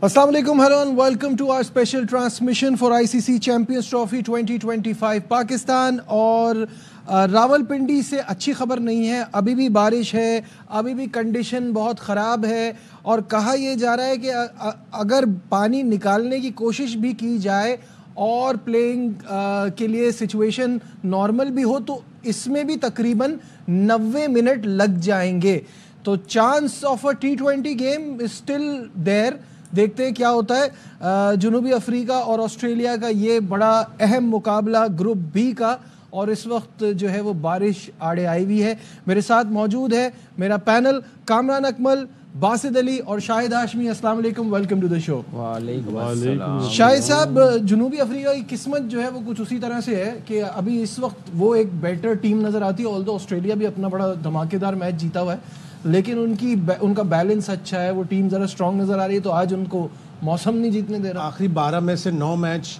Assalamu alaikum, hello and welcome to our special transmission for ICC Champions Trophy 2025 Pakistan और रावलपिंडी से अच्छी खबर नहीं है। अभी भी बारिश है, अभी भी कंडीशन बहुत ख़राब है और कहा यह जा रहा है कि अगर पानी निकालने की कोशिश भी की जाए और प्लेइंग के लिए सिचुएशन नॉर्मल भी हो तो इसमें भी तकरीबन 90 मिनट लग जाएंगे। तो chance of a T20 game is still there. देखते हैं क्या होता है। जनूबी अफ्रीका और ऑस्ट्रेलिया का ये बड़ा अहम मुकाबला ग्रुप बी का, और इस वक्त जो है वो बारिश आड़े आई हुई है। मेरे साथ मौजूद है मेरा पैनल कामरान अकमल, बासिद अली और शाहिद हाशमी। अस्सलाम वालेकुम, वेलकम टू द शो। वालेकुम। शाहिद साहब, जनूबी अफ्रीका की किस्मत जो है वो कुछ उसी तरह से है कि अभी इस वक्त वो एक बेटर टीम नज़र आती है। ऑल्दो ऑस्ट्रेलिया भी अपना बड़ा धमाकेदार मैच जीता हुआ है, लेकिन उनका बैलेंस अच्छा है, वो टीम ज़रा स्ट्रॉन्ग नज़र आ रही है। तो आज उनको मौसम नहीं जीतने दे रहा। आखिरी 12 में से 9 मैच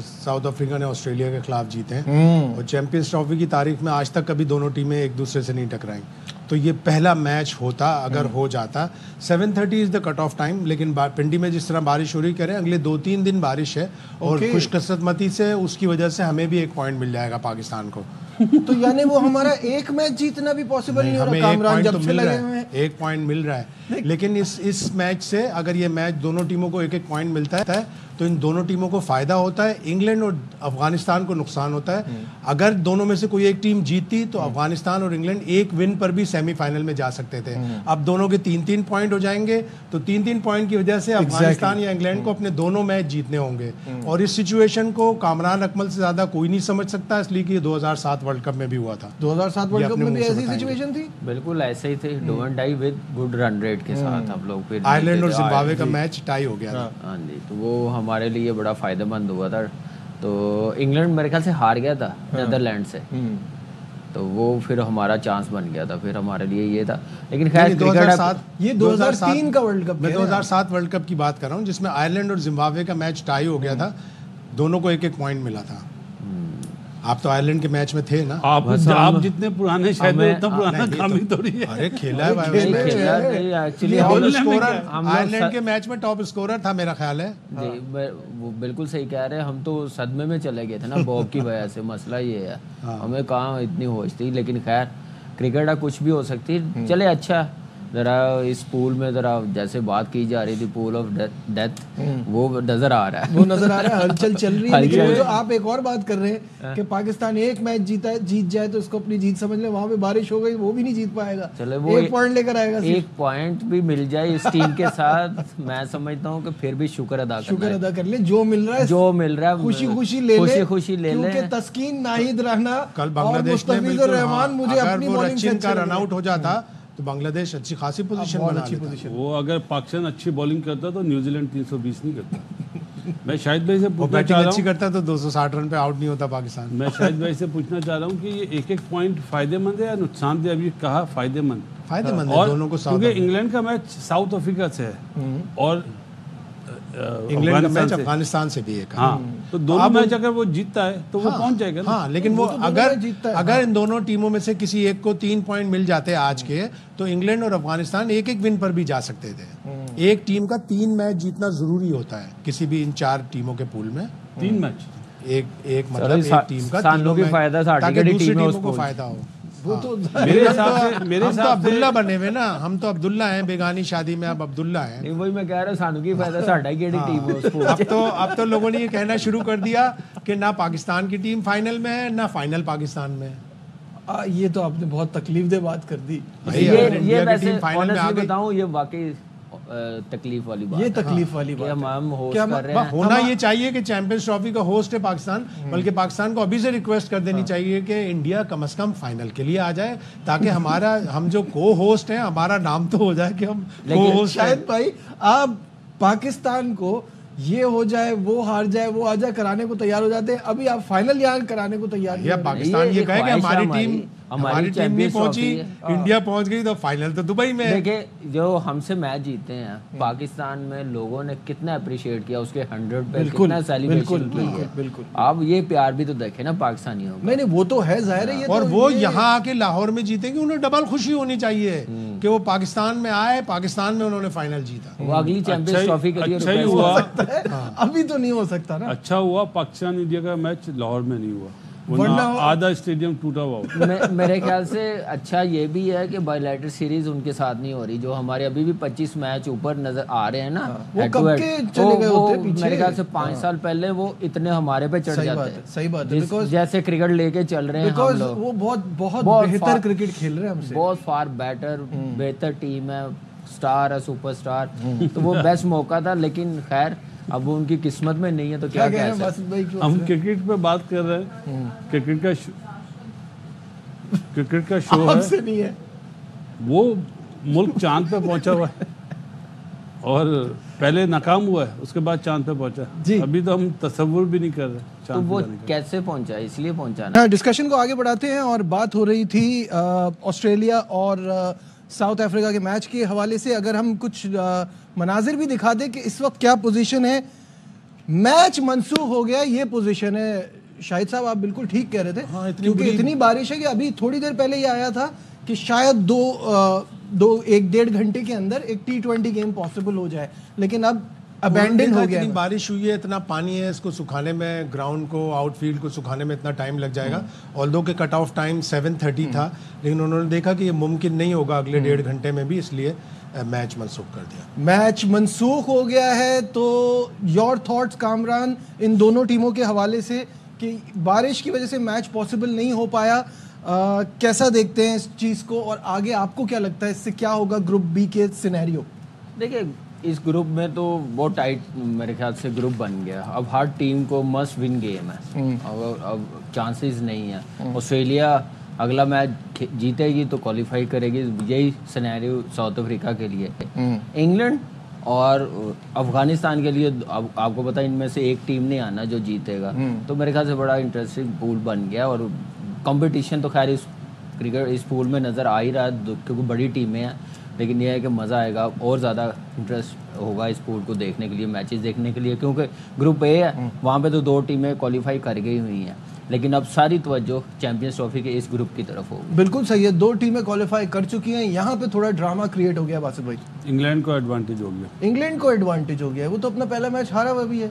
साउथ अफ्रीका ने ऑस्ट्रेलिया के खिलाफ जीते हैं और चैंपियंस ट्रॉफी की तारीख में आज तक कभी दोनों टीमें एक दूसरे से नहीं टकराई। तो ये पहला मैच होता अगर हो जाता। 7:30 is the cut off time, लेकिन पिंडी में जिस तरह बारिश हो रही करें, अगले 2-3 दिन बारिश है और खुशकिस्मती से उसकी वजह से हमें भी एक पॉइंट मिल जाएगा पाकिस्तान को। तो यानी वो हमारा एक मैच जीतना भी पॉसिबल नहीं हो रहा। कामरान जब से लगे हुए हैं एक पॉइंट मिल रहा है, लेकिन इस मैच से अगर ये मैच दोनों टीमों को एक पॉइंट मिलता है तो इन दोनों टीमों को फायदा होता है। इंग्लैंड और अफगानिस्तान को नुकसान होता है। अगर दोनों में से कोई एक टीम जीतती तो अफगानिस्तान और इंग्लैंड एक विन पर भी सेमीफाइनल में जा सकते थे। अब दोनों के 3-3 पॉइंट हो जाएंगे, तो 3-3 पॉइंट की वजह से अफगानिस्तान या इंग्लैंड को अपने दोनों मैच जीतने होंगे। और इस सिचुएशन को कामरान अकमल से ज्यादा कोई नहीं समझ सकता, इसलिए कि 2007 वर्ल्ड कप में भी हुआ था। 2007 वर्ल्ड कप में भी ऐसी सिचुएशन थी, बिल्कुल ऐसे ही थे। Do and die with good run rate के साथ हम लोग फिर आयरलैंड और जिम्बाब्वे का मैच टाई हो गया था। हाँ जी, तो वो हमारे लिए बड़ा फायदेमंद हुआ था। तो इंग्लैंड मेरे ख्याल से हार गया था नीदरलैंड से, तो वो फिर हमारा चांस बन गया था, फिर हमारे लिए ये था। लेकिन खैर 2003 का वर्ल्ड कप, मैं 2007 वर्ल्ड कप की बात कर रहा हूँ जिसमें आयरलैंड और जिम्बाब्वे का मैच टाई हो गया था। दोनों को एक पॉइंट मिला था। आप तो आयरलैंड के मैच में थे ना। आप जितने पुराने शायद उतना पुराना काम ही थोड़ी है। अरे खेला है भाई, एक्चुअली आयरलैंड के मैच में टॉप स्कोरर था मेरा ख्याल है। वो बिल्कुल सही कह रहे हैं। हम तो सदमे में चले गए थे ना बॉब की वजह से। मसला ये है, हमें कहाँ इतनी होश थी। लेकिन खैर क्रिकेट कुछ भी हो सकती है। चले अच्छा, जरा इस पूल में जरा जैसे बात की जा रही थी पूल ऑफ डेथ, वो नजर आ रहा है, वो नजर आ रहा है, हलचल चल रही है। लेकिन जो आप एक और बात कर रहे हैं कि पाकिस्तान एक मैच जीत जाए तो इसको अपनी जीत समझ ले, वहां पे बारिश हो गई, वो भी नहीं जीत पाएगा। चले वो एक पॉइंट लेकर आएगा, एक पॉइंट भी मिल जाए इस टीम के साथ, मैं समझता हूँ कि फिर भी शुक्र अदा कर ले। जो मिल रहा है खुशी खुशी ले ले, क्योंकि तस्कीन नाहिद रहना कल बांग्लादेश मुझे अपनी बॉलिंग का रन आउट हो जाता तो बांग्लादेश अच्छी खासी पोजीशन बना लेता। वो अगर पाकिस्तान अच्छी बॉलिंग करता तो न्यूजीलैंड 320 नहीं करता। मैं शाहिद भाई से पूछना चाह रहा हूँ, अच्छी करता तो 260 रन पे आउट नहीं होता पाकिस्तान। मैं शाहिद भाई से पूछना चाह रहा हूँ कि ये एक पॉइंट फायदेमंद है या नुकसानदेह? अभी कहा फायदेमंद है दोनों को, क्योंकि इंग्लैंड का मैच साउथ अफ्रीका से है और इंग्लैंड का मैच अफगानिस्तान से भी है। हाँ, तो दोनों मैच अगर वो जीतता है तो वो पहुंच जाएगा ना। हाँ, लेकिन वो अगर इन दोनों टीमों में से किसी एक को 3 पॉइंट मिल जाते आज के, तो इंग्लैंड और अफगानिस्तान एक विन पर भी जा सकते थे। एक टीम का 3 मैच जीतना जरूरी होता है किसी भी इन 4 टीमों के पूल में। 3 मैच एक मतलब एक टीम का तीनों की फायदा, ताकि दूसरी टीमों को फायदा हो। वो तो मेरे हिसाब से हम तो अब्दुल्ला बने हुए ना, हम तो अब्दुल्ला हैं, बेगानी शादी में अब अब्दुल्ला हैं। नहीं, वही मैं कह रहा हूं, सानू की फायदा साडा केड़ी टीम है उसको। अब तो लोगों ने ये कहना शुरू कर दिया कि ना पाकिस्तान की टीम फाइनल में है ना फाइनल पाकिस्तान में है। ये तो आपने बहुत तकलीफ दे बात कर दी। ये वैसे ऑनेस्टली बताऊं, ये वाकई तकलीफ वाली बात, ये तकलीफ वाली बात हम होस्ट कर रहे हैं। होना ये चाहिए कि चैंपियंस ट्रॉफी का होस्ट है पाकिस्तान, बल्कि पाकिस्तान को अभी से रिक्वेस्ट कर देनी चाहिए कि इंडिया कम से कम फाइनल के लिए आ जाए, ताकि हम जो को होस्ट हैं हमारा नाम तो हो जाए कि हम को होस्ट। शायद भाई आप पाकिस्तान को ये हो जाए, वो हार जाए, वो आ जाए, कराने को तैयार हो जाते हैं। अभी आप फाइनल यहाँ कराने को तैयार नहीं। पाकिस्तान ये कहे कि हमारी टीम नहीं पहुंची, इंडिया पहुंच गई तो फाइनल तो दुबई में। देखिए जो हमसे मैच जीते हैं पाकिस्तान में लोगों ने कितना अप्रिशिएट किया, उसके 100 पे कितना सेलिब्रेशन किया। अब ये प्यार भी तो देखे ना पाकिस्तानियों को। नहीं वो तो है, जाहिर है। और वो यहाँ आके लाहौर में जीतेंगे, उन्हें डबल खुशी होनी चाहिए कि वो पाकिस्तान में आए, पाकिस्तान में उन्होंने फाइनल जीता। वो अगली चैंपियंस ट्रॉफी के लिए अच्छा ही हुआ, अभी तो नहीं हो सकता ना। अच्छा हुआ पाकिस्तान इंडिया का मैच लाहौर में नहीं हुआ, वरना आधा स्टेडियम टूटा हुआ। मेरे ख्याल से अच्छा ये भी है कि बायलैटरल सीरीज उनके साथ नहीं हो रही, जो हमारे अभी भी 25 मैच ऊपर नजर आ रहे हैं ना। वो कब के चले गए होते पीछे? मेरे ख्याल से 5 साल पहले वो इतने हमारे पे चढ़ जाते हैं। सही बात है, जैसे क्रिकेट लेके चल रहे हैं हम लोग, वो बहुत बेहतर क्रिकेट खेल रहे हैं हमसे, बहुत फार बेटर, बेहतर टीम है, स्टार है, सुपरस्टार। तो वो बेस्ट मौका था, लेकिन खैर अब वो उनकी किस्मत में नहीं है तो क्या कह सकते हैं। हम क्रिकेट पे बात कर रहे हैं, क्रिकेट का शो है, नहीं है। वो मुल्क चांद पे पहुंचा हुआ है और पहले नाकाम हुआ है, उसके बाद चांद पे पहुंचा। अभी तो हम तस्वुर भी नहीं कर रहे तो वो कैसे पहुंचा, इसलिए पहुंचा ना। डिस्कशन को आगे बढ़ाते हैं और बात हो रही थी ऑस्ट्रेलिया और साउथ अफ्रीका के मैच के हवाले से। अगर हम कुछ मनाजिर भी दिखा दें कि इस वक्त क्या पोजीशन है, मैच मनसूख हो गया, ये पोजीशन है। शाहिद साहब आप बिल्कुल ठीक कह रहे थे। क्योंकि इतनी बारिश है कि अभी थोड़ी देर पहले ये आया था कि शायद 1-1.5 घंटे के अंदर एक T20 गेम पॉसिबल हो जाए, लेकिन अब अबैंडन हो गया। इतनी बारिश हुई है, इतना पानी है, इसको सुखाने में, ग्राउंड को, आउटफील्ड को सुखाने में इतना टाइम लग जाएगा। ऑल्दो के कट ऑफ टाइम 7:30 था, लेकिन उन्होंने देखा कि ये मुमकिन नहीं होगा अगले 1.5 घंटे में भी, इसलिए मैच मनसूख कर दिया। मैच मनसूख हो गया है। तो योर थॉट्स कामरान इन दोनों टीमों के हवाले से कि बारिश की वजह से मैच पॉसिबल नहीं हो पाया, कैसा देखते हैं इस चीज़ को, और आगे आपको क्या लगता है इससे क्या होगा ग्रुप बी के सिनेरियो? देखिए इस ग्रुप में तो बहुत टाइट मेरे ख्याल से ग्रुप बन गया। अब हर टीम को मस्ट विन गेम है, अब चांसेस नहीं है। ऑस्ट्रेलिया अगला मैच जीतेगी तो क्वालिफाई करेगी, यही सिनेरियो साउथ अफ्रीका के लिए। इंग्लैंड और अफगानिस्तान के लिए अब आपको पता है इनमें से एक टीम नहीं आना जो जीतेगा। तो मेरे ख्याल से बड़ा इंटरेस्टिंग पूल बन गया। और कंपटीशन तो खैर इस क्रिकेट इस पूल में नज़र आ ही रहा है क्योंकि बड़ी टीमें हैं, लेकिन यह है कि मज़ा आएगा और ज़्यादा इंटरेस्ट होगा इस पूल को देखने के लिए, मैचेस देखने के लिए। क्योंकि ग्रुप ए है, वहाँ पे तो 2 टीमें क्वालिफाई कर गई हुई हैं, लेकिन अब सारी तवज्जो चैंपियंस ट्रॉफी के इस ग्रुप की तरफ होगी। बिल्कुल सही है, 2 टीमें क्वालिफाई कर चुकी हैं। यहाँ पे थोड़ा ड्रामा क्रिएट हो गया बासित भाई। इंग्लैंड को एडवांटेज हो गया, इंग्लैंड को एडवांटेज हो गया, वो तो अपना पहला मैच हारा हुआ भी है।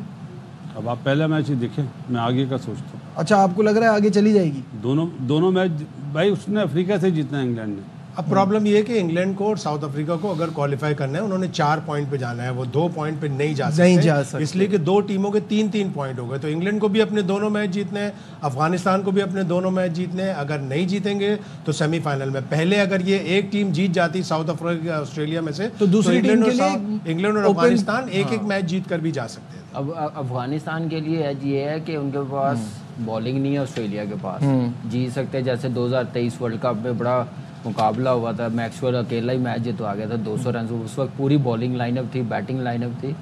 अब आप पहला मैच ही देखें, मैं आगे का सोचता हूँ। अच्छा, आपको लग रहा है आगे चली जाएगी? दोनों मैच भाई उसने अफ्रीका से जीतना है इंग्लैंड ने। अब प्रॉब्लम ये है कि इंग्लैंड को और साउथ अफ्रीका को अगर क्वालिफाई करना है, उन्होंने 4 पॉइंट पे जाना है, वो 2 पॉइंट पे नहीं जा सकते, इसलिए कि 2 टीमों के 3-3 पॉइंट हो गए। तो इंग्लैंड को भी अपने दोनों मैच जीतने हैं, अफगानिस्तान को भी अपने दोनों मैच जीतने हैं। अगर नहीं जीतेंगे तो सेमीफाइनल में, पहले अगर ये एक टीम जीत जाती साउथ अफ्रीका ऑस्ट्रेलिया में से, तो दूसरी टीम के लिए इंग्लैंड और अफगानिस्तान एक मैच जीत कर भी जा सकते हैं। अब अफगानिस्तान के लिए एज ये है कि उनके पास बॉलिंग नहीं है ऑस्ट्रेलिया के पास, जीत सकते हैं। जैसे 2023 वर्ल्ड कप में बड़ा मुकाबला हुआ था, मैक्सवेल अकेला ही मैच जितवा गया था 200 रन। उस वक्त पूरी बॉलिंग लाइनअप थी, बैटिंग लाइनअप थी,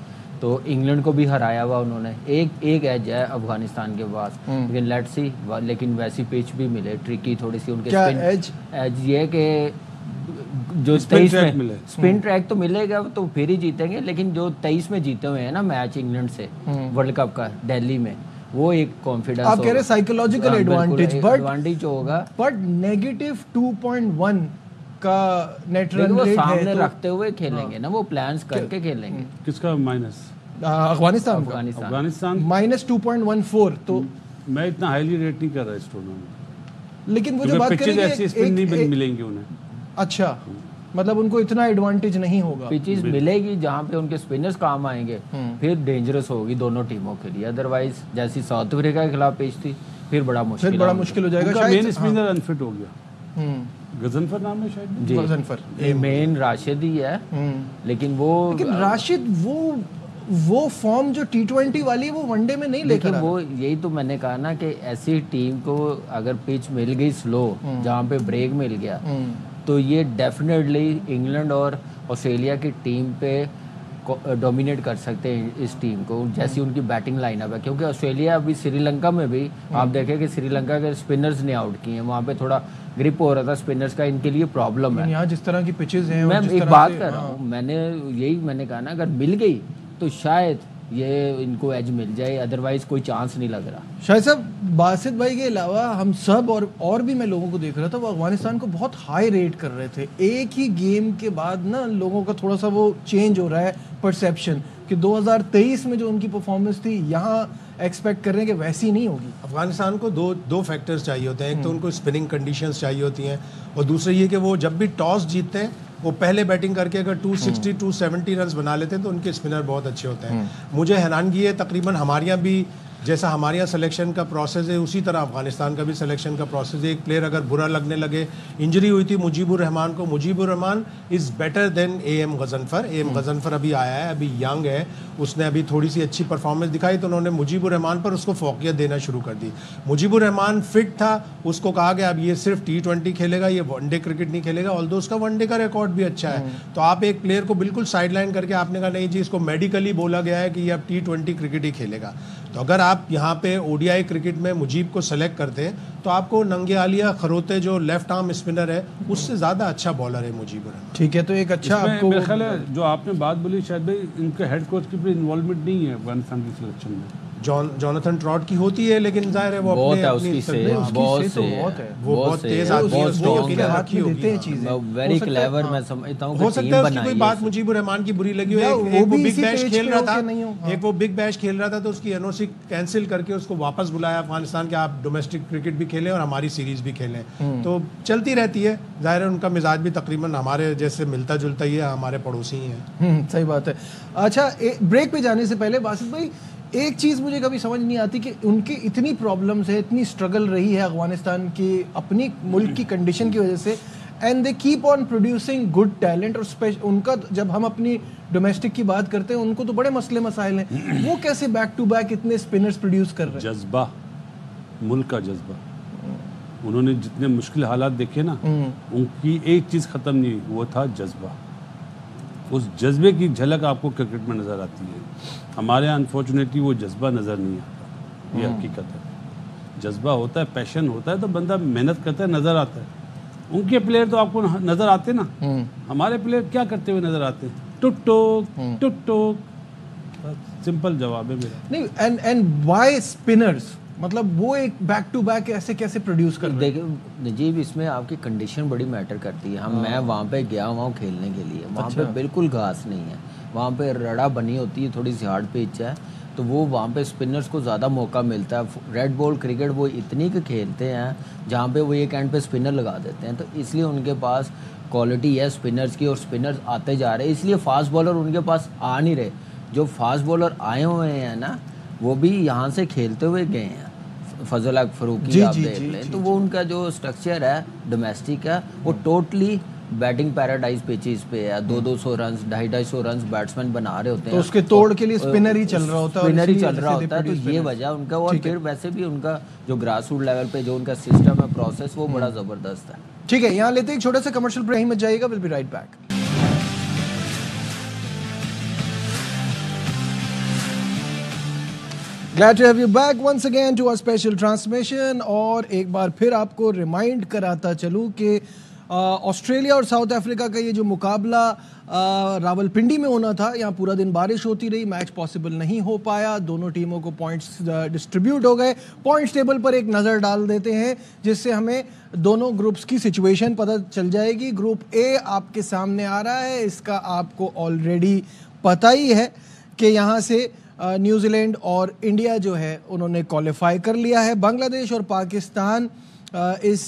तो इंग्लैंड को भी हराया हुआ उन्होंने। एक एज है अफगानिस्तान के पास, लेकिन लेट्स सी, लेकिन वैसी पिच भी मिले, ट्रिकी थोड़ी सी उनके। क्या एज ये कि जो 23 में स्पिन ट्रैक तो मिलेगा तो फिर ही जीतेंगे, लेकिन जो 23 में जीते हुए हैं ना मैच इंग्लैंड से वर्ल्ड कप का दिल्ली में, वो एक कॉन्फिडेंस आप कह रहे साइकोलॉजिकल एडवांटेज होगा, बट -2.1 का नेट रन रेट सामने रखते हुए खेलेंगे ना, वो प्लान्स करके खेलेंगे। किसका माइनस? अफगानिस्तान -2.14। तो मैं इतना हाईली रेट नहीं कर रहा इस टूर्नामेंट, लेकिन वो जो बात करेंगे ऐसी स्पिन नहीं मिलेंगी उन्हें। अच्छा, मतलब उनको इतना एडवांटेज नहीं होगा। पिचेस मिलेगी जहाँ पे उनके स्पिनर्स काम आएंगे, फिर डेंजरस होगी दोनों टीमों के लिए। अदरवाइज जैसी साउथ अफ्रीका के खिलाफ पिच थी, फिर बड़ा मुश्किल हो जाएगा। शायद मेन स्पिनर अनफिट हो गया, गजनफर नाम है शायद जी, गजनफर मेन राशिद ही है, लेकिन राशिद वो फॉर्म जो T20 वाली है वो वनडे में नहीं लेकर वो, यही तो मैंने कहा ना कि ऐसी टीम को अगर पिच मिल गई स्लो, जहाँ पे ब्रेक मिल गया, तो ये डेफिनेटली इंग्लैंड और ऑस्ट्रेलिया की टीम पे डोमिनेट कर सकते हैं इस टीम को, जैसी उनकी बैटिंग लाइनअप है। क्योंकि ऑस्ट्रेलिया अभी श्रीलंका में भी आप देखें कि श्रीलंका के स्पिनर्स ने आउट किए हैं, वहाँ पे थोड़ा ग्रिप हो रहा था स्पिनर्स का, इनके लिए प्रॉब्लम है। यहाँ जिस तरह की पिचेस हैं, मैं एक बात कर रहा हूँ, मैंने कहा ना, अगर मिल गई तो शायद ये इनको एज मिल जाए, अदरवाइज कोई चांस नहीं लग रहा। शायद साहब, बासित भाई के अलावा हम सब और भी मैं लोगों को देख रहा था, वो अफगानिस्तान को बहुत हाई रेट कर रहे थे। एक ही गेम के बाद ना लोगों का थोड़ा सा वो चेंज हो रहा है परसेप्शन कि 2023 में जो उनकी परफॉर्मेंस थी, यहाँ एक्सपेक्ट कर रहे हैं कि वैसी नहीं होगी। अफगानिस्तान को दो फैक्टर्स चाहिए होते हैं। एक तो उनको स्पिनिंग कंडीशंस चाहिए होती हैं, और दूसरा ये कि वो जब भी टॉस जीतते हैं वो पहले बैटिंग करके अगर 260 270 रन बना लेते हैं तो उनके स्पिनर बहुत अच्छे होते हैं। मुझे हैरानगी है, तकरीबन हमारे यहाँ भी जैसा हमारे यहाँ सिलेक्शन का प्रोसेस है उसी तरह अफगानिस्तान का भी सिलेक्शन का प्रोसेस है। एक प्लेयर अगर बुरा लगने लगे, इंजरी हुई थी मुजीबुर रहमान को, Mujeebur Rahman is better than AM Ghazanfar. AM Ghazanfar अभी आया है, अभी यंग है, उसने अभी थोड़ी सी अच्छी परफॉर्मेंस दिखाई तो उन्होंने मुजीबुर रहमान पर उसको फोकियत देना शुरू कर दी। मुजीबुर रहमान फिट था, उसको कहा गया अब ये सिर्फ T20 खेलेगा, ये वनडे क्रिकेट नहीं खेलेगा, ऑल्दो उसका वनडे का रिकॉर्ड भी अच्छा है। तो आप एक प्लेयर को बिल्कुल साइडलाइन करके आपने कहा नहीं जी, इसको मेडिकली बोला गया है कि ये अब T20 क्रिकेट ही खेलेगा। तो अगर आप यहाँ पे ODI क्रिकेट में मुजीब को सेलेक्ट करते हैं तो आपको नंगेआलिया खरोते जो लेफ्ट आर्म स्पिनर है उससे ज़्यादा अच्छा बॉलर है मुजीब। ठीक है, तो एक अच्छा आपको मेरा ख्याल है जो आपने बात बोली, शायद भाई इनके हेड कोच की भी इन्वॉल्वमेंट नहीं है अफगानिस्तान की सिलेक्शन में। जॉनथन ट्रॉट की होती है, लेकिन जाहिर है वो बहुत अपने है अपनी उसकी से, वो बहुत तेज आदमी है, उसको अकेले रखी होगी। वेरी क्लेवर, मैं समझता हूँ हो सकता है उसकी कोई बात मुजीबुर रहमान की बुरी लगी हो। एक वो बिग बैश खेल रहा था, एक वो बिग बैश खेल रहा था तो उसकी NOC कैंसिल करके उसको वापस बुलाया अफगानिस्तान के, आप डोमेस्टिक क्रिकेट भी खेलें और हमारी सीरीज भी खेलें। तो चलती रहती है, जाहिर है उनका मिजाज भी तकरीबन हमारे जैसे मिलता जुलता ही है, हमारे पड़ोसी ही हैं। सही बात है। अच्छा, ब्रेक पे जाने से पहले बासित भाई, एक चीज़ मुझे कभी समझ नहीं आती कि उनकी इतनी प्रॉब्लम्स है, इतनी स्ट्रगल रही है अफगानिस्तान की अपनी मुल्क की कंडीशन की वजह से, and they keep on producing good talent. और उनका जब हम अपनी डोमेस्टिक की बात करते हैं, उनको तो बड़े मसले मसाइल हैं, वो कैसे बैक टू बैक इतने स्पिनर्स प्रोड्यूस कर रहे हैं? जज्बा, मुल्क का जज्बा। उन्होंने जितने मुश्किल हालात देखे ना, उनकी एक चीज़ ख़त्म नहीं हुई, वो था जज्बा। उस जज्बे की झलक आपको क्रिकेट में नज़र आती है। हमारे यहाँ अनफॉर्चुनेटली वो जज्बा नज़र नहीं आता, ये हकीकत है। जज्बा होता है, पैशन होता है तो बंदा मेहनत करता है, नज़र आता है। उनके प्लेयर तो आपको नज़र आते ना, हमारे प्लेयर क्या करते हुए नज़र आते हैं? टुक टोक। सिंपल जवाब है मेरा। नहीं, एंड व्हाई स्पिनर्स, मतलब वो एक बैक टू बैक ऐसे कैसे प्रोड्यूस कर रहे हैं? देखिए नजीब, इसमें आपकी कंडीशन बड़ी मैटर करती है। मैं वहाँ पे गया वहाँ खेलने के लिए, वहाँ पे बिल्कुल घास नहीं है, वहाँ पे रड़ा बनी होती है, थोड़ी सी हार्ड पिच है, तो वो वहाँ पे स्पिनर्स को ज़्यादा मौका मिलता है। रेड बॉल क्रिकेट वो इतनी के खेलते हैं जहाँ पे वो एक एंड पे स्पिनर लगा देते हैं, तो इसलिए उनके पास क्वालिटी है स्पिनर्स की, और स्पिनर्स आते जा रहे हैं, इसलिए फास्ट बॉलर उनके पास आ नहीं रहे। जो फास्ट बॉलर आए हुए हैं ना, वो भी यहाँ से खेलते हुए गए हैं। फजल हक फरूकी आप देख लें, तो वो उनका जो स्ट्रक्चर है डोमेस्टिक है, वो टोटली बैटिंग पैराडाइज पिचेस पे है। 200-200 रन, 250-250 रन बैट्समैन बना रहे होते हैं, तो उसके तोड़ के लिए स्पिनर ही चल रहा होता है, तो ये वजह उनका। और फिर वैसे भी उनका जो ग्रास रूट लेवल पे जो उनका सिस्टम है, प्रोसेस, वो बड़ा जबरदस्त है। ठीक है, यहाँ लेते एक छोटा सा कमर्शियल ब्रेक, मत जाइएगा, will be right back. Glad to have you back once again to our special transmission। और एक बार फिर आपको रिमाइंड कराता चलूँ कि ऑस्ट्रेलिया और साउथ अफ्रीका का ये जो मुकाबला रावलपिंडी में होना था, यहाँ पूरा दिन बारिश होती रही, मैच पॉसिबल नहीं हो पाया, दोनों टीमों को पॉइंट्स डिस्ट्रीब्यूट हो गए। पॉइंट्स टेबल पर एक नज़र डाल देते हैं जिससे हमें दोनों ग्रुप्स की सिचुएशन पता चल जाएगी। ग्रुप ए आपके सामने आ रहा है, इसका आपको ऑलरेडी पता ही है कि यहाँ से न्यूजीलैंड और इंडिया जो है उन्होंने क्वालिफाई कर लिया है। बांग्लादेश और पाकिस्तान इस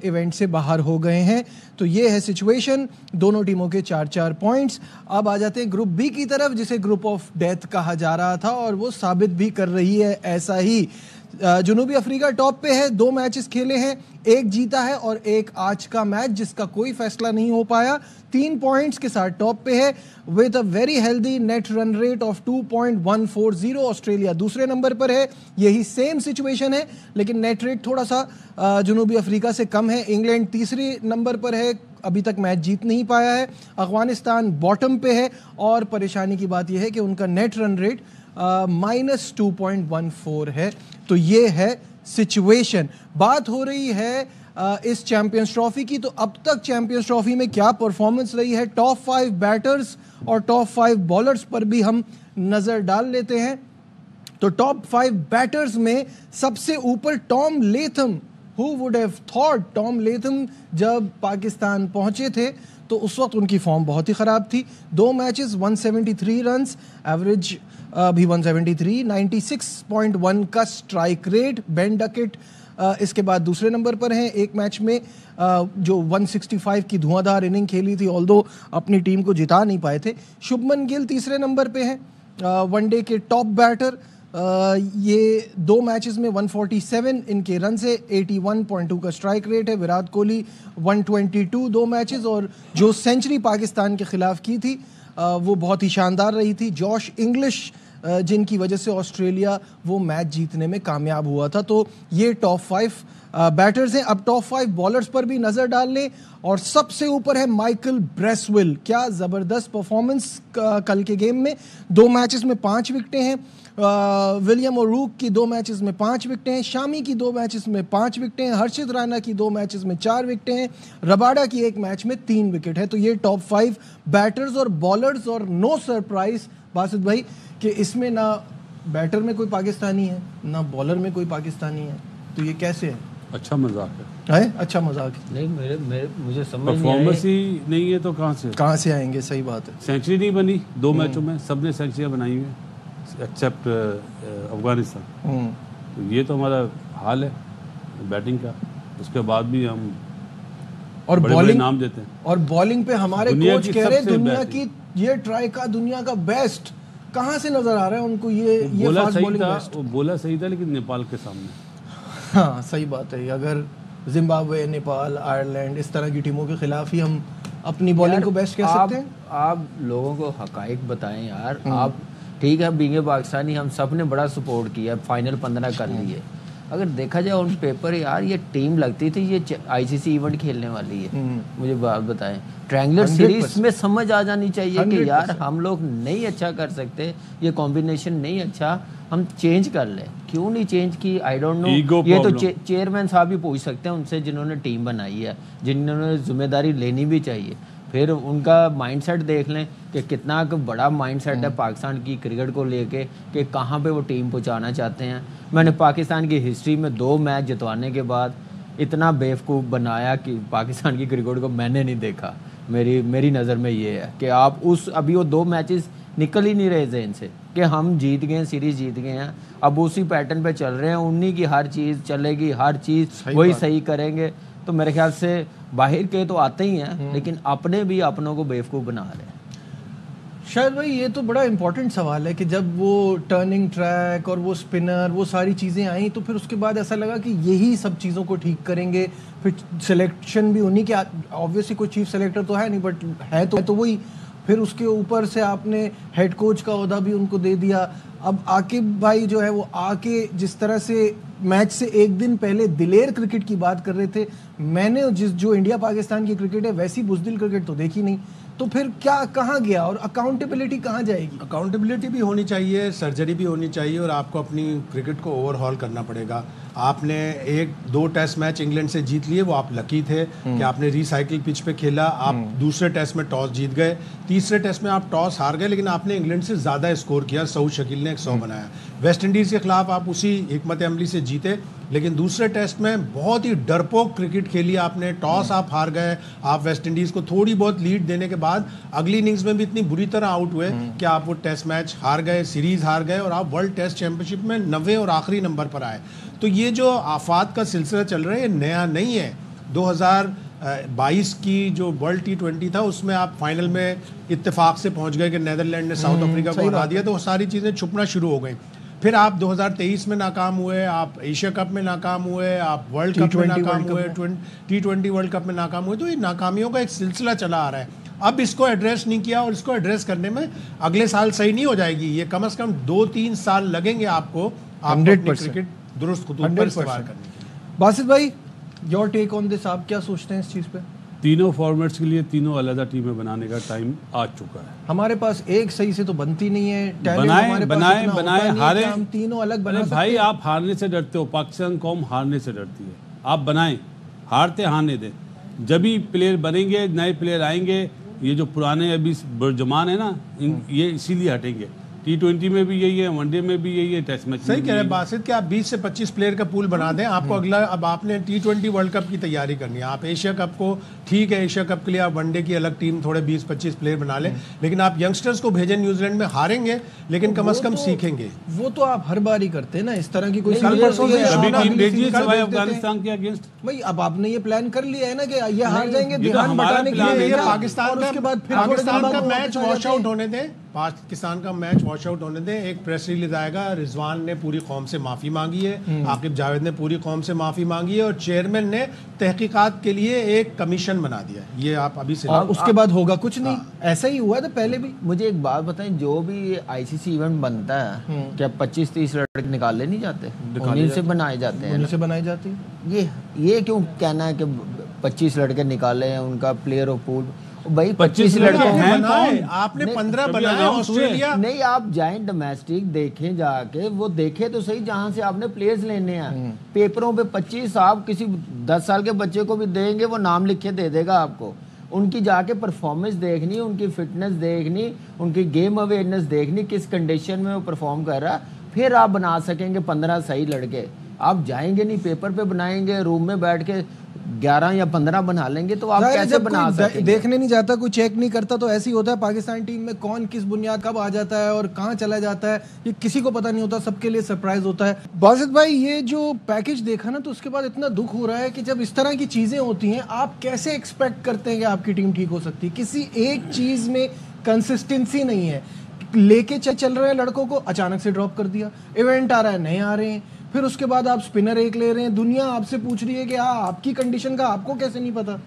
इवेंट से बाहर हो गए हैं। तो ये है सिचुएशन, दोनों टीमों के 4-4 पॉइंट्स। अब आ जाते हैं ग्रुप बी की तरफ, जिसे ग्रुप ऑफ डेथ कहा जा रहा था, और वो साबित भी कर रही है ऐसा ही। जनूबी अफ्रीका टॉप पे है, 2 मैचेस खेले हैं, 1 जीता है और 1 आज का मैच जिसका कोई फैसला नहीं हो पाया, 3 पॉइंट्स के साथ टॉप पे है with a very healthy net run rate of 2.140। Australia दूसरे नंबर पर है, यही सेम सिचुएशन है, लेकिन नेट रेट थोड़ा सा जनूबी अफ्रीका से कम है। इंग्लैंड तीसरे नंबर पर है, अभी तक मैच जीत नहीं पाया है। अफगानिस्तान बॉटम पे है और परेशानी की बात यह है कि उनका नेट रन रेट -2.14 है। तो ये है सिचुएशन। बात हो रही है इस चैंपियंस ट्रॉफी की, तो अब तक चैंपियंस ट्रॉफी में क्या परफॉर्मेंस रही है, टॉप 5 बैटर्स और टॉप 5 बॉलर्स पर भी हम नजर डाल लेते हैं। तो टॉप 5 बैटर्स में सबसे ऊपर Tom Latham. Who would have thought? Tom Latham जब पाकिस्तान पहुंचे थे तो उस वक्त उनकी फॉर्म बहुत ही ख़राब थी। 2 मैचेस 173 रन्स, एवरेज भी 173, 96.1 का स्ट्राइक रेट। बेन डकेट इसके बाद दूसरे नंबर पर हैं, एक मैच में जो 165 की धुआंधार इनिंग खेली थी, ऑल्दो अपनी टीम को जिता नहीं पाए थे। शुभमन गिल तीसरे नंबर पे हैं, वनडे के टॉप बैटर। ये 2 मैचेस में 147 इनके रन से, 81.2 का स्ट्राइक रेट है। विराट कोहली 122 2 मैचेस, और जो सेंचुरी पाकिस्तान के खिलाफ की थी वो बहुत ही शानदार रही थी। जॉश इंग्लिश जिनकी वजह से ऑस्ट्रेलिया वो मैच जीतने में कामयाब हुआ था। तो ये टॉप 5 बैटर्स हैं। अब टॉप 5 बॉलर्स पर भी नज़र डाल लें, और सबसे ऊपर है माइकल ब्रेसवेल। क्या ज़बरदस्त परफॉर्मेंस कल के गेम में। 2 मैचेस में 5 विकेटें हैं। विलियम ओरूक की 2 मैचेस में 5 विकेटें हैं। शामी की 2 मैचेस में 5 विकेटें हैं। हर्षित राणा की 2 मैचेस में 4 विकेटें हैं। रबाडा की 1 मैच में 3 विकेट है। तो ये टॉप 5 बैटर्स और बॉलर्स, और नो सरप्राइज बासित भाई कि इसमें ना बैटर में कोई पाकिस्तानी है ना बॉलर में कोई पाकिस्तानी है। तो ये कैसे है? अच्छा मजाक है? अच्छा मजाक है? नहीं, मुझे समझ परफॉर्मेंस ही नहीं है तो कहाँ से आएंगे? सही बात है। सेंचुरी नहीं बनी 2 मैचों में, सबने सेंचुरियाँ बनाई हुई एक्सेप्ट अफगानिस्तान। तो ये तो हमारा हाल है बैटिंग का। उसके बाद भी हम और बड़े नाम देते हैं। और बॉलिंग पे हमारे कोच कह रहे दुनिया की ये ट्राई का दुनिया का बेस्ट। कहाँ से नजर आ रहा है उनको ये फास्ट बॉलिंग बेस्ट? वो बोला सही था, लेकिन नेपाल के सामने। हाँ सही बात है। अगर जिम्बाब्वे, नेपाल, आयरलैंड इस तरह की टीमों के खिलाफ ही हम अपनी बॉलिंग को बेस्ट कह सकते हैं। आप लोगों को हकाइक बताएं यार। आप ठीक है, बींगे पाकिस्तानी हम सब ने बड़ा सपोर्ट किया, फाइनल 15 कर लिए। अगर देखा जाए ऑन पेपर यार ये टीम लगती थी ये आईसीसी इवेंट खेलने वाली है। मुझे बात बताएं, ट्रायंगुलर सीरीज में समझ आ जानी चाहिए कि यार हम लोग नहीं अच्छा कर सकते, ये कॉम्बिनेशन नहीं अच्छा, हम चेंज कर ले। क्यों नहीं चेंज की? I don't know. ये तो चेयरमैन साहब ही पूछ सकते हैं उनसे जिन्होंने टीम बनाई है, जिन्होंने जिम्मेदारी लेनी भी चाहिए। फिर उनका माइंडसेट देख लें कि कितना बड़ा माइंडसेट है पाकिस्तान की क्रिकेट को लेके, कि कहाँ पे वो टीम पहुँचाना चाहते हैं। मैंने पाकिस्तान की हिस्ट्री में 2 मैच जितवाने के बाद इतना बेवकूफ़ बनाया कि पाकिस्तान की क्रिकेट को मैंने नहीं देखा। मेरी नज़र में ये है कि आप अभी वो 2 मैचेस निकल ही नहीं रहे थे इनसे कि हम जीत गए, सीरीज़ जीत गए हैं। अब उसी पैटर्न पे चल रहे हैं, उन्हीं की हर चीज़ चलेगी, हर चीज़ वही सही करेंगे। तो मेरे ख्याल से बाहर के तो आते ही हैं, लेकिन अपने भी अपनों को बेवकूफ़ बना रहे हैं। शायद भाई ये तो बड़ा इंपॉर्टेंट सवाल है कि जब वो टर्निंग ट्रैक और वो स्पिनर वो सारी चीज़ें आई, तो फिर उसके बाद ऐसा लगा कि यही सब चीज़ों को ठीक करेंगे। फिर सिलेक्शन भी उन्हीं के, ऑब्वियसली कोई चीफ सेलेक्टर तो है नहीं, बट है तो वही। फिर उसके ऊपर से आपने हेड कोच का ओहदा भी उनको दे दिया। अब आकिब भाई जो है वो आके जिस तरह से मैच से एक दिन पहले दिलेर क्रिकेट की बात कर रहे थे, मैंने जो इंडिया पाकिस्तान की क्रिकेट है वैसी बुज़दिल क्रिकेट तो देखी नहीं। तो फिर क्या, कहाँ गया? और अकाउंटेबिलिटी कहाँ जाएगी? अकाउंटेबिलिटी भी होनी चाहिए, सर्जरी भी होनी चाहिए, और आपको अपनी क्रिकेट को ओवरहॉल करना पड़ेगा। आपने 1-2 टेस्ट मैच इंग्लैंड से जीत लिए, वो आप लकी थे कि आपने रिसाइकिल पिच पे खेला। आप दूसरे टेस्ट में टॉस जीत गए, तीसरे टेस्ट में आप टॉस हार गए, लेकिन आपने इंग्लैंड से ज़्यादा स्कोर किया। सऊद शकील ने 100 बनाया। वेस्ट इंडीज़ के खिलाफ आप उसी हिकमत अमली से जीते, लेकिन दूसरे टेस्ट में बहुत ही डरपोक क्रिकेट खेली आपने। टॉस आप हार गए, आप वेस्ट इंडीज़ को थोड़ी बहुत लीड देने के बाद अगली इनिंग्स में भी इतनी बुरी तरह आउट हुए कि आप वो टेस्ट मैच हार गए, सीरीज़ हार गए, और आप वर्ल्ड टेस्ट चैंपियनशिप में 90 और आखिरी नंबर पर आए। तो ये जो आफात का सिलसिला चल रहा है ये नया नहीं है। 2022 की जो वर्ल्ड T20 था उसमें आप फाइनल में इत्तेफाक से पहुंच गए कि नीदरलैंड ने साउथ अफ्रीका को हरा दिया, तो वो सारी चीज़ें छुपना शुरू हो गई। फिर आप 2023 में नाकाम हुए, आप एशिया कप में नाकाम हुए, आप वर्ल्ड कप में नाकाम हुए, T20 वर्ल्ड कप में नाकाम हुए। तो ये नाकामियों का एक सिलसिला चला आ रहा है। अब इसको एड्रेस नहीं किया, और इसको एड्रेस करने में अगले साल सही नहीं हो जाएगी, ये कम से कम 2-3 साल लगेंगे आपको 100% क्रिकेट दुरुस्त खुतूत पर इस्तेमाल करने के लिए। बासित भाई, योर टेक ऑन दिस, आप क्या सोचते हैं इस चीज़ पे? तीनों फॉर्मेट्स के लिए तीनों अलग टीमें बनाने का टाइम आ चुका है। हमारे पास एक सही से तो बनती नहीं है। बनाए हारे, हम तीनों अलग बना सकते भाई आप हारने से डरते हो, पाकिस्तान कौम हारने से डरती है। आप बनाएं, हारते हारने दें, जब भी प्लेयर बनेंगे, नए प्लेयर आएंगे, ये जो पुराने अभी जमान है ना, ये इसीलिए हटेंगे। T20 में भी यही है, वनडे में भी यही है, टेस्ट मैच सही कह रहे हैं बासित कि आप 20 से 25 प्लेयर का पूल बना दें। आपको अगला, अब आपने T20 वर्ल्ड कप की तैयारी करनी है, आप एशिया कप को, ठीक है एशिया कप के लिए आप वनडे की अलग टीम थोड़े 20-25 प्लेयर बना लें, लेकिन आप यंगस्टर्स को भेजें। न्यूजीलैंड में हारेंगे लेकिन कम से कम सीखेंगे। वो तो आप हर बार ही करते हैं ना, इस तरह की कोई अफगानिस्तान के अगेंस्ट। भाई अब आपने ये प्लान कर लिया है ना कि ये हार जाएंगे, ध्यान बटाने के लिए पाकिस्तान का मैच वॉश आउट होने दें, पाकिस्तान का मैच वॉश आउट होने दें। एक प्रेस रिलीज आएगा, रिजवान ने पूरी कौम से माफी मांगी है, आकिब जावेद ने पूरी कौम से माफी मांगी है, और चेयरमैन ने तहकीकात के लिए एक कमीशन बना दिया। ये आप अभी से, और उसके बाद होगा कुछ नहीं। ऐसा ही हुआ था पहले भी। मुझे एक बात बताएं, जो भी आईसीसी इवेंट बनता है क्या 25-30 लड़के निकाले नहीं जाते, उन्हीं से बनाए जाते हैं, उन्हीं से बनाई जाती है। ये क्यों कहना है कि 25 लड़के निकाले हैं, उनका प्लेयर ऑफ पूल भाई 25 लड़के हैं, आपने 15 बनाए ऑस्ट्रेलिया। नहीं, आप जाएं डोमेस्टिक देखें, जाके वो देखें तो सही जहां से आपने प्लेयर्स लेने हैं। पेपरों पे 25 आप किसी 10 साल के बच्चे को भी देंगे, वो नाम लिख के दे देगा आपको। उनकी जाके परफॉर्मेंस देखनी, उनकी फिटनेस देखनी, उनकी गेम अवेयरनेस देखनी, किस कंडीशन में वो परफॉर्म कर रहा है, फिर आप बना सकेंगे 15 सही लड़के। आप जाएंगे नहीं, पेपर पे बनाएंगे, रूम में बैठ के 11 या 15 बना लेंगे, तो आप कैसे बना सकते हैं? देखने नहीं जाता, कोई चेक नहीं करता, तो ऐसे ही होता है। पाकिस्तान टीम में कौन किस बुनियाद कब आ जाता है और कहां चला जाता है, ये किसी को पता नहीं होता, सबके लिए सरप्राइज होता है। बासित भाई, ये जो पैकेज देखा ना, तो उसके बाद इतना दुख हो रहा है कि जब इस तरह की चीजें होती हैं, आप कैसे एक्सपेक्ट करते हैं कि आपकी टीम ठीक हो सकती है? किसी एक चीज में कंसिस्टेंसी नहीं है। लेके चल रहे हैं लड़कों को, अचानक से ड्रॉप कर दिया, इवेंट आ रहा है, नहीं आ रहे हैं, फिर उसके बाद आप स्पिनर एक ले रहे हैं। दुनिया आपसे पूछ रही है कि आपकी कंडीशन का आपको कैसे नहीं पता?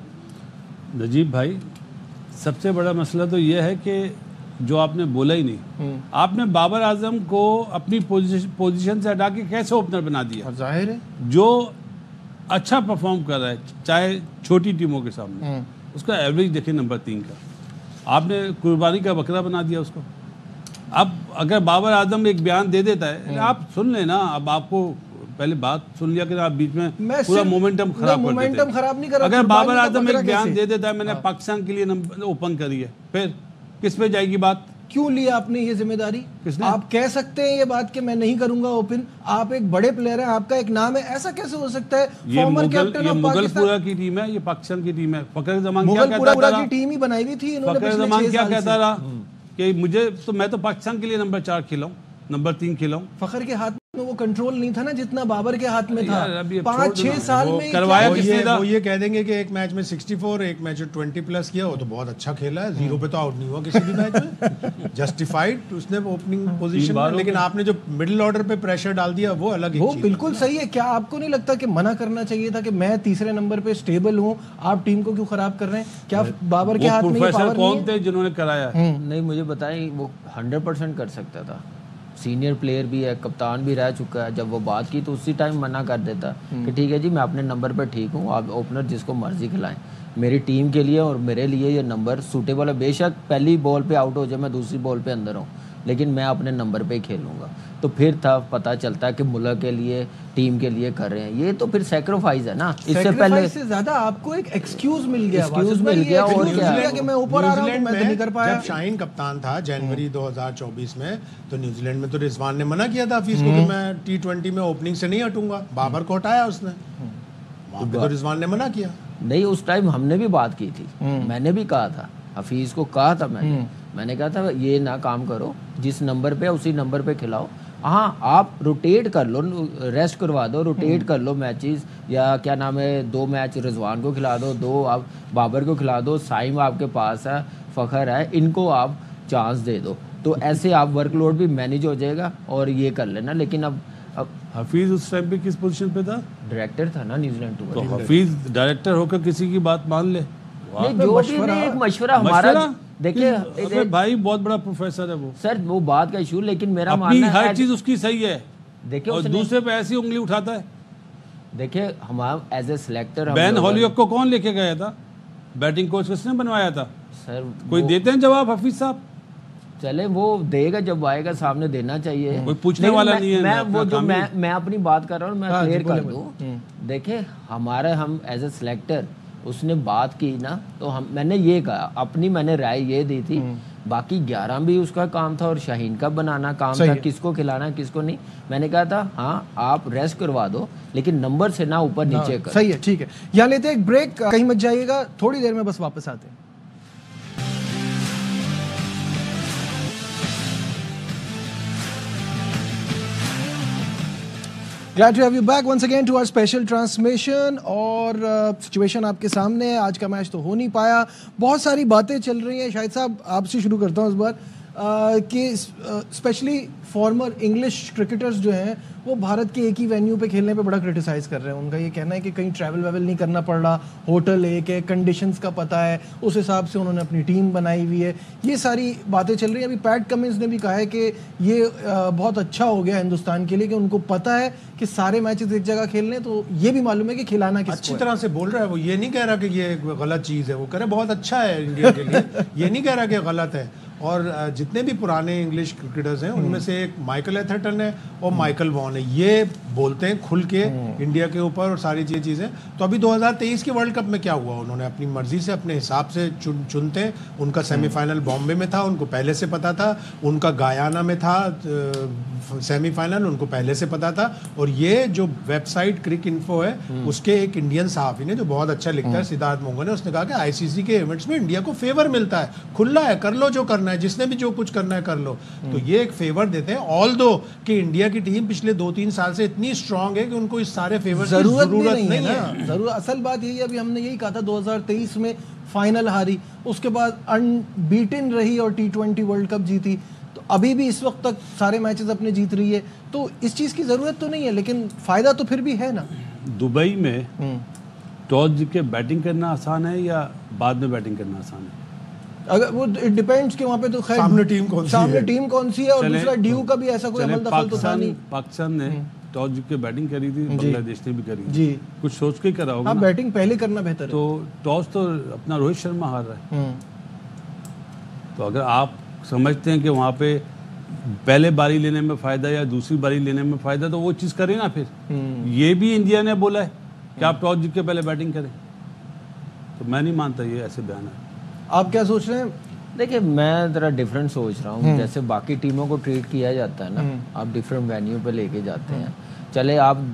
नजीब भाई, सबसे बड़ा मसला तो यह है कि जो आपने बोला ही नहीं, आपने बाबर आजम को अपनी पोजीशन से हटा के कैसे ओपनर बना दिया? जाहिर है, जो अच्छा परफॉर्म कर रहा है चाहे छोटी टीमों के सामने, उसका एवरेज देखिए नंबर 3 का, आपने कुर्बानी का बकरा बना दिया उसको। अब अगर बाबर आजम एक बयान दे देता है, आप सुन लेना, अब आपको पहले बात सुन लिया कि आप बीच में पूरा मोमेंटम खराब कर देते हैं। खराब नहीं कर रहा। अगर बाबर आजम एक बयान दे देता है, मैंने पाकिस्तान के लिए ओपन करी है, फिर किस पे जाएगी बात? क्यों लिया आपने ये जिम्मेदारी? आप कह सकते हैं ये बात कि मैं नहीं करूंगा ओपन, आप एक बड़े प्लेयर हैं, आपका एक नाम है, ऐसा कैसे हो सकता है? फॉर्मर कैप्टन ऑफ मुगलपुरा की टीम है, ये पाकिस्तान की टीम है। फखर जमान क्या कहता था? की टीम ही बनाई हुई थी इन्होंने। फखर जमान क्या कहता रहा कि मैं तो पाकिस्तान के लिए नंबर 4 खिलाऊं, नंबर 3 खिलाऊं। फखर के हाथ में वो कंट्रोल नहीं था ना जितना बाबर के हाथ में था। 5-6 साल में करवाया किसने था? वो ये कह देंगे कि एक मैच में 64, एक मैच में 20+ किया, वो तो बहुत अच्छा खेला है, 0 पे तो आउट नहीं हुआ किसी भी मैच में। जस्टिफाइड उसने ओपनिंग पोजीशन में, लेकिन आपने जो मिडिल ऑर्डर पे प्रेशर डाल दिया वो अलग। वो बिल्कुल सही है। क्या आपको नहीं लगता कि मना करना चाहिए था कि मैं तीसरे नंबर पे स्टेबल हूँ, आप टीम को क्यों खराब कर रहे हैं? क्या बाबर के हाथ में ये पावर कौन थे जिन्होंने कराया? नहीं, मुझे बताएं, वो 100% कर सकता था। सीनियर प्लेयर भी है, कप्तान भी रह चुका है। जब वो बात की तो उसी टाइम मना कर देता कि ठीक है जी, मैं अपने नंबर पर ठीक हूँ, आप ओपनर जिसको मर्जी खिलाएं, मेरी टीम के लिए और मेरे लिए ये नंबर सूटेबल है। बेशक पहली बॉल पे आउट हो जाए, मैं दूसरी बॉल पे अंदर हूँ, लेकिन मैं अपने नंबर पे ही खेलूंगा। तो फिर था पता चलता है कि मुल्क के लिए, टीम के लिए कर रहे हैं। ये तो फिर सैक्रिफाइस है ना। इससे पहले से ज्यादा आपको एक एक्सक्यूज मिल गया, और क्या कि मैं ऊपर आ रहा हूं, मैं तो नहीं कर पाया। जब शाहीन कप्तान था जनवरी 2024 में, तो न्यूजीलैंड में तो रिजवान ने मना किया था हफीज को कि मैं T20 में ओपनिंग से नहीं हटूंगा। बाबर को हटाया उसने, वहां पे तो रिजवान ने मना किया। नहीं, उस टाइम हमने भी बात की थी, मैंने भी कहा था, हफीज को कहा था मैंने कहा था ये ना काम करो, जिस नंबर पे उसी नंबर पे खिलाओ। हाँ, आप रोटेट कर लो, रेस्ट करवा दो, रोटेट कर लो मैचेस, या क्या नाम है, 2 मैच रिजवान को खिला दो, 2 आप बाबर को खिला दो, साइम आपके पास है, फखर है, इनको आप चांस दे दो, तो ऐसे आप वर्कलोड भी मैनेज हो जाएगा और ये कर लेना। लेकिन अब हफीज उस टाइम पे किस पोजीशन पे था? डायरेक्टर था ना न्यूजीलैंड टूर। तो हफीज डायरेक्टर होकर किसी की बात मान ले? जो भी एक मशवरा हमारा, देखिए भाई बहुत बड़ा प्रोफेसर है वो सर, वो बात का इशू, लेकिन मेरा मानना है हर चीज उसकी सही है। देखिए, और दूसरे पे ऐसी उंगली उठाता है। देखिए, हम एज ए सिलेक्टर, बैन हॉलीवुड को कौन लेके गया था? बैटिंग कोच किसने बनवाया था सर? कोई देते हैं जवाब हफीज साहब? चले वो देगा, जब आएगा सामने देना चाहिए, कोई पूछने वाला नहीं है। मैं वो जो मैं अपनी बात कर रहा हूँ, मैं क्लियर कर दूँ। देखे हमारे हम एज ए सिलेक्टर उसने बात की ना, तो मैंने ये कहा, अपनी मैंने राय ये दी थी, बाकी 11 भी उसका काम था और शाहीन का बनाना काम था, किसको खिलाना किसको नहीं। मैंने कहा था हाँ आप रेस्ट करवा दो, लेकिन नंबर से ना ऊपर नीचे कर। सही है, ठीक है। यहाँ लेते हैं एक ब्रेक, कहीं मत जाइएगा, थोड़ी देर में बस वापस आते हैं। Glad to have you back once again to our special transmission। और सिचुएशन आपके सामने है, आज का मैच तो हो नहीं पाया, बहुत सारी बातें चल रही हैं। शाहिद साहब आपसे शुरू करता हूँ इस बार कि स्पेशली फॉर्मर इंग्लिश क्रिकेटर्स जो हैं वो भारत के एक ही वेन्यू पे खेलने पे बड़ा क्रिटिसाइज़ कर रहे हैं। उनका ये कहना है कि कहीं ट्रैवल वेवल नहीं करना पड़ रहा, होटल एक है, कंडीशंस का पता है, उस हिसाब से उन्होंने अपनी टीम बनाई हुई है। ये सारी बातें चल रही हैं। अभी पैट कमिंस ने भी कहा है कि ये बहुत अच्छा हो गया हिंदुस्तान के लिए कि उनको पता है कि सारे मैचेस एक जगह खेलने, तो ये भी मालूम है कि खिलाना किसको अच्छी तरह से बोल रहा है। वो ये नहीं कह रहा कि ये गलत चीज़ है, वो कह रहा है बहुत अच्छा है इंडिया के लिए। ये नहीं कह रहा कि गलत है। और जितने भी पुराने इंग्लिश क्रिकेटर्स हैं उनमें से एक माइकल एथर्टन है और माइकल वॉन है, ये बोलते हैं खुल के इंडिया के ऊपर और सारी चीज़ें। तो अभी 2023 के वर्ल्ड कप में क्या हुआ, उन्होंने अपनी मर्जी से अपने हिसाब से चुनते हैं। उनका सेमीफाइनल बॉम्बे में था, उनको पहले से पता था। उनका गायाना में था सेमीफाइनल, उनको पहले से पता था। और ये जो वेबसाइट क्रिक इन्फो है उसके एक इंडियन सहाफ़ी ने जो बहुत अच्छा लिखता है, सिद्धार्थ मोंगो ने, उसने कहा कि आईसीसी के इवेंट्स में इंडिया को फेवर मिलता है, खुला है, कर लो जो करना है, जिसने भी जो कुछ करना है कर लो। तो ये एक फेवर देते हैं। ऑल दो कि इंडिया की टीम पिछले 2-3 साल से इतनी स्ट्रांग है कि उनको इस सारे फेवर की जरूरत नहीं है। जरूर असल बात यही है, अभी हमने यही कहा था 2023 में फाइनल हारी, उसके बाद अनबीटन रही और T20 वर्ल्ड कप जीती, तो अभी भी इस वक्त तक सारे मैचेस अपने जीत रही है। तो इस चीज की जरूरत तो नहीं है, लेकिन फायदा तो फिर भी है ना। दुबई में टॉस जीत के बैटिंग करना आसान है या बाद में बैटिंग करना आसान है? अगर वो इट डिपेंड्स कि वहाँ पे तो खैर सामने टीम कौन सी है और दूसरा ड्यू का भी ऐसा कोई अमल दखल तो था नहीं। पाकिस्तान ने टॉस जीत के बैटिंग करी थी, बांग्लादेश ने भी करी जी, कुछ सोच के करा होगा। हाँ, बैटिंग पहले करना बेहतर है। तो टॉस तो अपना रोहित शर्मा हार रहा है। तो अगर आप समझते हैं कि वहाँ पे पहले बारी लेने में फायदा या दूसरी बारी लेने में फायदा, तो वो चीज़ करें ना। फिर ये भी इंडिया ने बोला है कि आप टॉस जीत के पहले बैटिंग करें, तो मैं नहीं मानता ये ऐसे बयान है। आप क्या सोच रहे हैं? देखिए मैं ज़रा डिफरेंट सोच रहा हूँ। जैसे बाकी टीमों को ट्रीट किया जाता है ना, आप डिफरेंट वेन्यू पे लेके जाते हैं। चले आप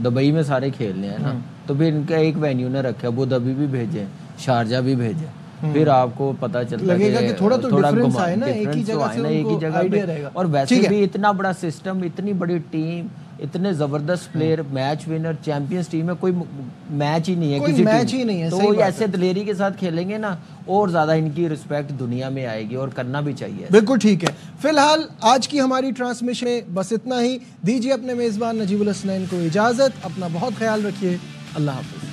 दुबई में सारे खेलने हैं ना, तो फिर इनका एक वेन्यू ने रखे, अबू धाबी भी भेजे, शारजा भी भेजे, फिर आपको पता चलता लगेगा कि थोड़ा तो डिफरेंस आए ना, एक ही जगह से उनको आइडिया रहेगा। और वैसे भी इतना बड़ा सिस्टम, इतनी बड़ी टीम, इतने जबरदस्त player, match winner, champions team है, कोई मैच ही नहीं है, किसी मैच ही नहीं है। तो ऐसे दिलेरी के साथ खेलेंगे ना, और ज्यादा इनकी रिस्पेक्ट दुनिया में आएगी, और करना भी चाहिए। बिल्कुल ठीक है। फिलहाल आज की हमारी ट्रांसमिशन में बस इतना ही। दीजिए अपने मेजबान नजीबुल हसनैन को इजाजत। अपना बहुत ख्याल रखिए। अल्लाह हाफिज।